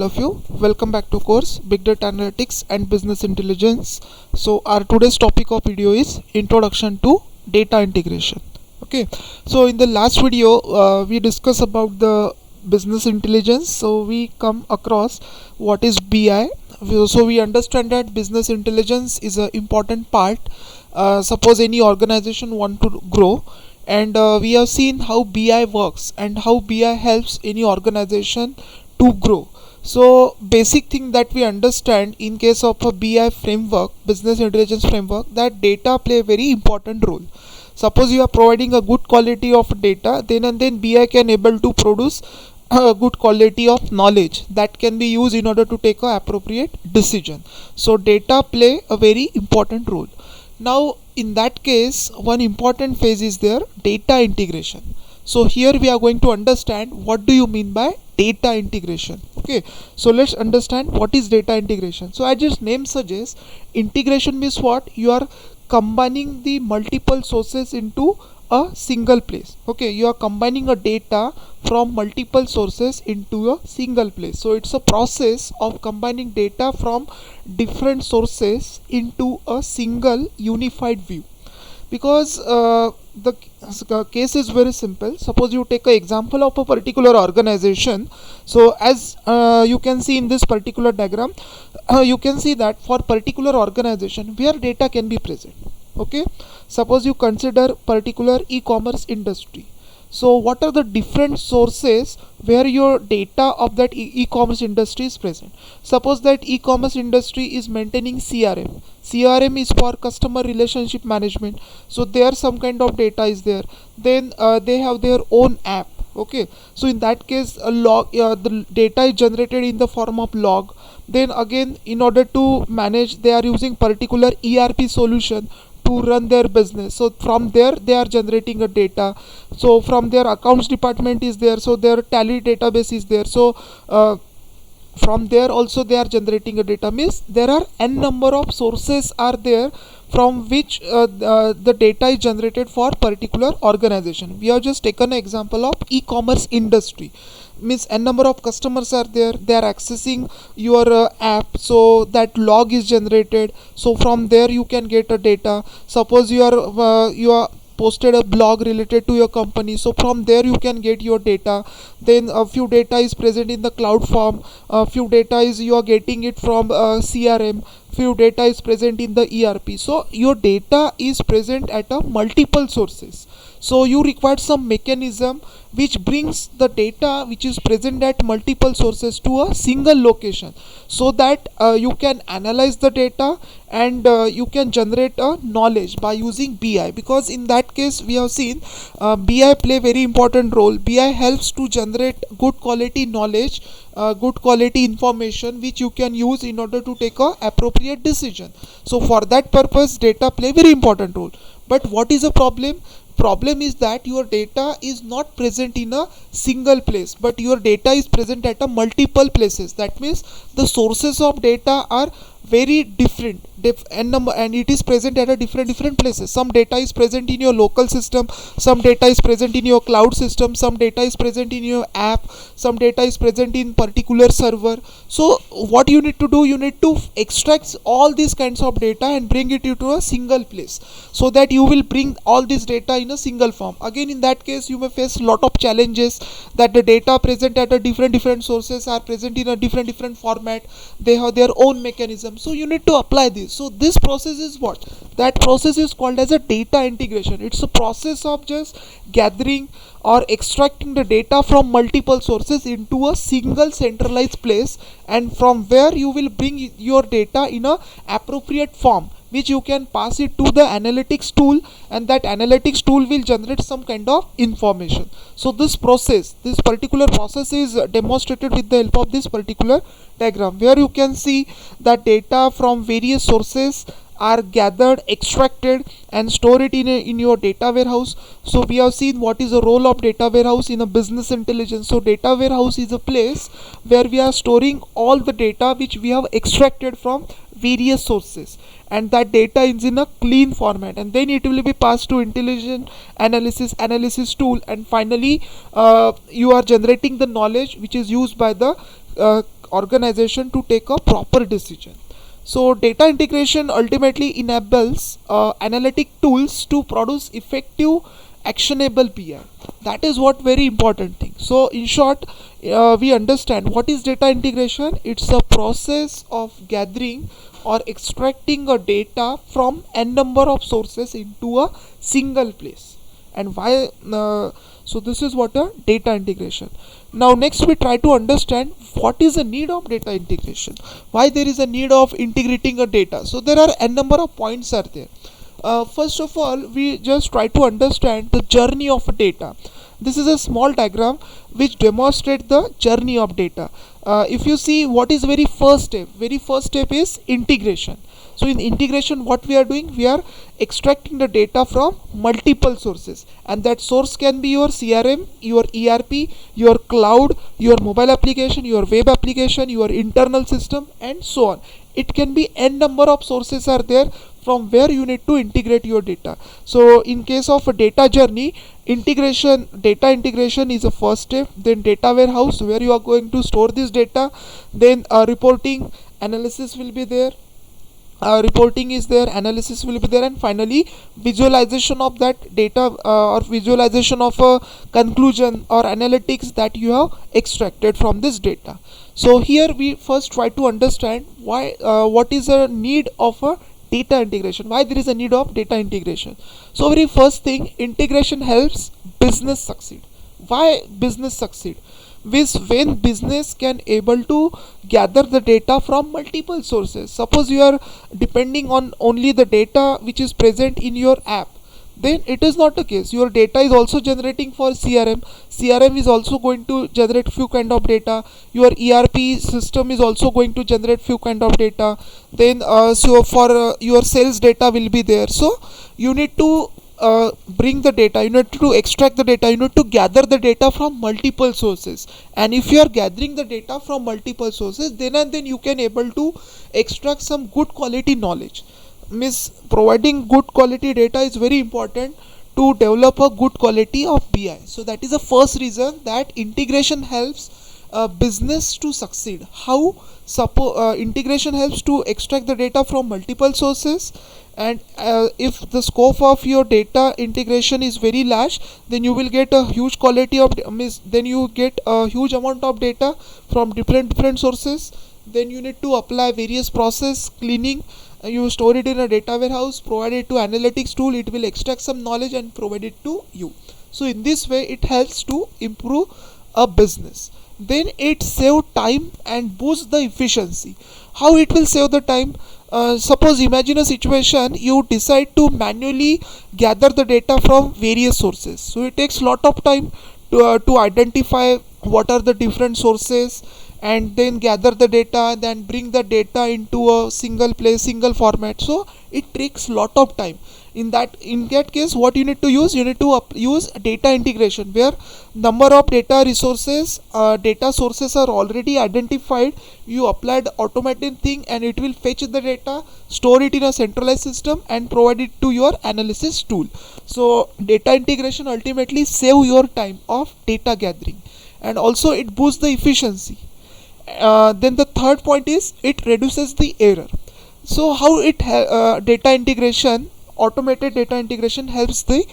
of you. Welcome back to course Big Data Analytics and Business Intelligence. So our today's topic of video is Introduction to Data Integration. Okay, so in the last video we discussed about the business intelligence. So we come across what is BI. So we understand that business intelligence is an important part. Suppose any organization want to grow, and we have seen how BI works and how BI helps any organization to grow. So basic thing that we understand in case of a BI framework, business intelligence framework, that data play a very important role. Suppose you are providing a good quality of data, then and then BI can able to produce a good quality of knowledge that can be used in order to take a appropriate decision. So data play a very important role. Now in that case, one important phase is there, data integration. So here we are going to understand what do you mean by data integration. Okay, so let's understand what is data integration. So as just name suggests, integration means what? You are combining the multiple sources into a single place. Okay, you are combining a data from multiple sources into a single place. So it's a process of combining data from different sources into a single unified view. Because the case is very simple. Suppose you take an example of a particular organization. So as you can see in this particular diagram, you can see that for particular organization where data can be present. Okay, suppose you consider particular e-commerce industry. So what are the different sources where your data of that e-commerce industry is present? Suppose that e-commerce industry is maintaining CRM. CRM is for customer relationship management. So there some kind of data is there. Then they have their own app. Okay, so in that case a log, the data is generated in the form of log. Then again, in order to manage, they are using particular ERP solution to run their business. So from there they are generating a data. So from their accounts department is there, so their tally database is there. So from there also they are generating a data. Means there are n number of sources are there from which the data is generated for particular organization. We have just taken an example of e-commerce industry. Means n number of customers are there, they are accessing your app, so that log is generated. So from there you can get a data. Suppose you are posted a blog related to your company, so from there you can get your data. Then a few data is present in the cloud form, a few data is you are getting it from CRM, few data is present in the ERP. So your data is present at a multiple sources. So you require some mechanism which brings the data which is present at multiple sources to a single location, so that you can analyze the data and you can generate a knowledge by using BI. Because in that case we have seen BI play very important role. BI helps to generate good quality knowledge, good quality information which you can use in order to take a appropriate decision. So for that purpose data play very important role. But what is the problem is that your data is not present in a single place, but your data is present at a multiple places. That means the sources of data are very different, and it is present at a different places. Some data is present in your local system, some data is present in your cloud system, some data is present in your app, some data is present in particular server. So what you need to do, you need to extract all these kinds of data and bring it into a single place, so that you will bring all this data in a single form. Again, in that case you may face a lot of challenges, that the data present at a different sources are present in a different format. They have their own mechanism. So you need to apply this. So this process is what? That process is called as a data integration. It's a process of just gathering or extracting the data from multiple sources into a single centralized place, and from where you will bring your data in a appropriate form, which you can pass it to the analytics tool, and that analytics tool will generate some kind of information. So this particular process is demonstrated with the help of this particular diagram, where you can see that data from various sources are gathered, extracted, and store it in your data warehouse. So we have seen what is the role of data warehouse in a business intelligence. So data warehouse is a place where we are storing all the data which we have extracted from various sources, and that data is in a clean format, and then it will be passed to intelligent analysis tool, and finally you are generating the knowledge which is used by the organization to take a proper decision. So data integration ultimately enables analytic tools to produce effective actionable PI. That is what very important thing. So in short, we understand what is data integration. It's a process of gathering or extracting a data from n number of sources into a single place. And why so this is what a data integration. Now next we try to understand what is the need of data integration, why there is a need of integrating a data. So there are n number of points are there. First of all, we just try to understand the journey of data. This is a small diagram which demonstrates the journey of data. If you see, what is very first step is integration. So in integration, what we are doing, we are extracting the data from multiple sources, and that source can be your CRM, your ERP, your cloud, your mobile application, your web application, your internal system, and so on. It can be n number of sources are there from where you need to integrate your data. So in case of a data journey, data integration is a first step. Then data warehouse, where you are going to store this data. Then reporting, analysis will be there. Reporting is there, analysis will be there, and finally visualization of that data, or visualization of a conclusion or analytics that you have extracted from this data. So here we first try to understand why what is a need of a data integration, why there is a need of data integration. So very first thing, integration helps business succeed. Why business succeed? When business can able to gather the data from multiple sources. Suppose you are depending on only the data which is present in your app, then it is not the case. Your data is also generating for CRM is also going to generate few kind of data. Your ERP system is also going to generate few kind of data. Then so for your sales data will be there. So you need to bring the data, you need to extract the data, you need to gather the data from multiple sources. And if you are gathering the data from multiple sources, then and then you can able to extract some good quality knowledge. Means providing good quality data is very important to develop a good quality of BI. So that is the first reason that integration helps business to succeed. How? Integration helps to extract the data from multiple sources, and if the scope of your data integration is very large, then you will get a huge quality of then you get a huge amount of data from different sources. Then you need to apply various process cleaning. You store it in a data warehouse, provide it to analytics tool, it will extract some knowledge and provide it to you. So in this way it helps to improve a business. Then it save time and boost the efficiency. How it will save the time? Suppose imagine a situation, you decide to manually gather the data from various sources. So it takes lot of time to identify what are the different sources, and then gather the data, then bring the data into a single place, single format. So it takes lot of time. In that case, what you need to use, you need to use data integration, where number of data sources are already identified. You applied automated thing and it will fetch the data, store it in a centralized system and provide it to your analysis tool. So data integration ultimately save your time of data gathering, and also it boosts the efficiency. Then the third point is it reduces the error. So how data integration, automated data integration helps the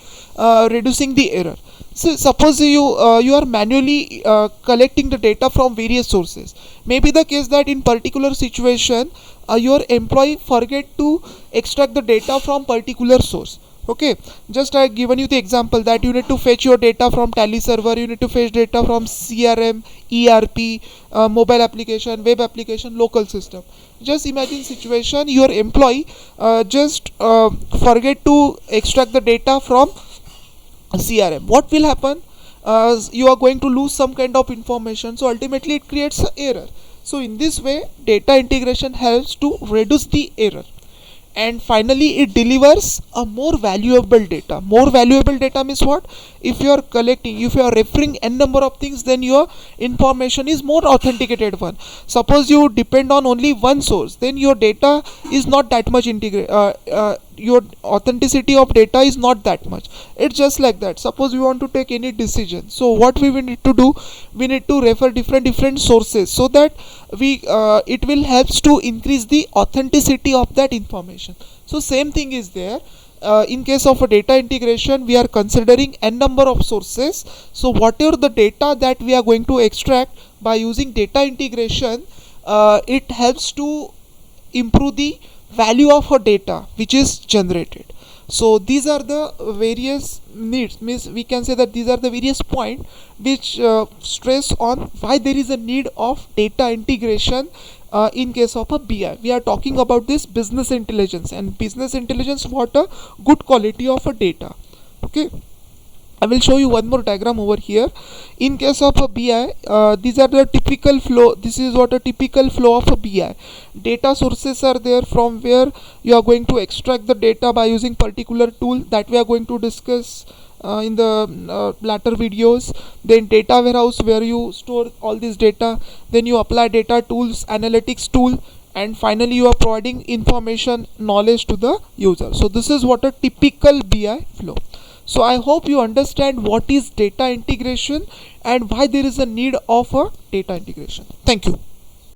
reducing the error. So suppose you are manually collecting the data from various sources. Maybe the case that in particular situation your employee forget to extract the data from particular source. Okay, just I given you the example that you need to fetch your data from Tally server, you need to fetch data from CRM, ERP, mobile application, web application, local system. Just imagine situation, your employee just forget to extract the data from CRM. What will happen? You are going to lose some kind of information, so ultimately it creates an error. So in this way data integration helps to reduce the error. And finally it delivers a more valuable data. More valuable data means what? If you are collecting, if you are referring n number of things, then your information is more authenticated one. Suppose you depend on only one source, then your data is not that much your authenticity of data is not that much. It's just like that. Suppose we want to take any decision, so what we will need to do, we need to refer different sources, so that we it will helps to increase the authenticity of that information. So same thing is there. In case of a data integration, we are considering n number of sources. So whatever the data that we are going to extract by using data integration, it helps to improve the value of a data which is generated. So these are the various needs, means we can say that these are the various points which stress on why there is a need of data integration. In case of a BI, we are talking about this business intelligence, and business intelligence, what a good quality of a data. Okay, I will show you one more diagram over here. In case of a BI, these are the typical flow. This is what a typical flow of a BI. Data sources are there from where you are going to extract the data by using particular tool that we are going to discuss in the latter videos. Then data warehouse, where you store all this data. Then you apply data tools, analytics tool, and finally you are providing information, knowledge to the user. So this is what a typical BI flow. So I hope you understand what is data integration and why there is a need of a data integration. Thank you.